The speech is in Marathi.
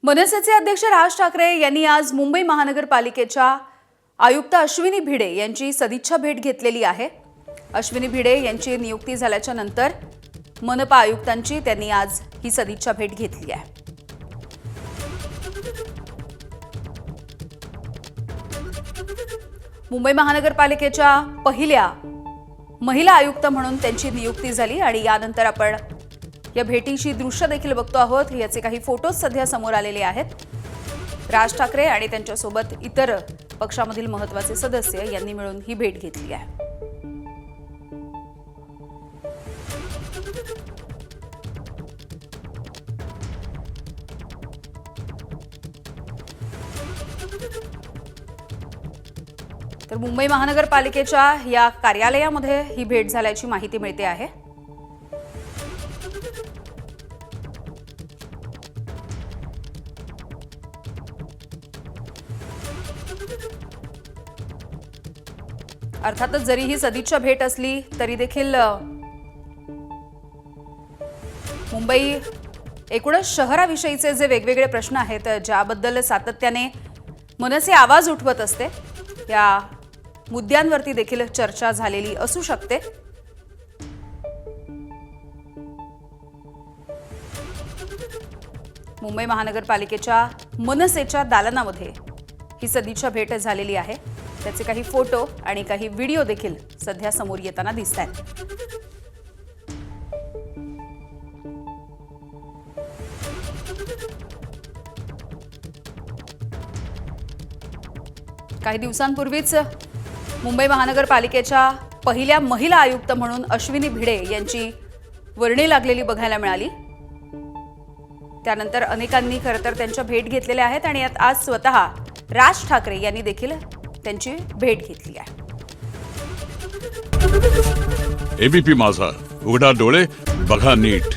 मनसेचे अध्यक्ष राज ठाकरे यांनी आज मुंबई महानगरपालिकेच्या आयुक्त अश्विनी भिडे यांची सदिच्छा भेट घेतलेली आहे। अश्विनी भिडे यांची नियुक्ती झाल्याच्या नंतर मनपा आयुक्तांची त्यांनी आज ही सदिच्छा भेट घेतली आहे। मुंबई महानगरपालिकेच्या पहिल्या महिला आयुक्त म्हणून त्यांची नियुक्ती झाली आणि यानंतर आपण या भेटीची दृश्य देखील बघतो आहोत। याचे काही फोटोज सध्या समोर आलेले आहेत। राज ठाकरे आणि त्यांच्यासोबत इतर पक्षामधील महत्त्वाचे सदस्य यांनी मिळून ही भेट घेतली आहे। तर मुंबई महानगरपालिकेच्या या कार्यालयामध्ये ही भेट झाल्याची माहिती मिळते आहे। अर्थातच जरी ही सदिच्छा भेट असली तरी देखील मुंबई एकूणच शहराविषयीचे जे वेगवेगळे प्रश्न आहेत ज्याबद्दल सातत्याने मनसे आवाज उठवत असते या मुद्द्यांवरती देखील चर्चा झालेली असू शकते। मुंबई महानगरपालिकेच्या मनसेच्या दालनामध्ये ही सदिच्छा भेट झालेली आहे। त्याचे काही फोटो आणि काही व्हिडिओ देखील सध्या समोर येताना दिसत आहेत। काही दिवसांपूर्वीच मुंबई महानगरपालिकेच्या पहिल्या महिला आयुक्त म्हणून अश्विनी भिडे यांची वर्णी लागलेली बघायला मिळाली। त्यानंतर अनेकांनी खरं तर त्यांच्या भेट घेतलेल्या आहेत आणि आज स्वतः राज ठाकरे यांनी देखील त्यांची भेट घेतली आहे। एबीपी माझा, उघडा डोळे बघा नीट।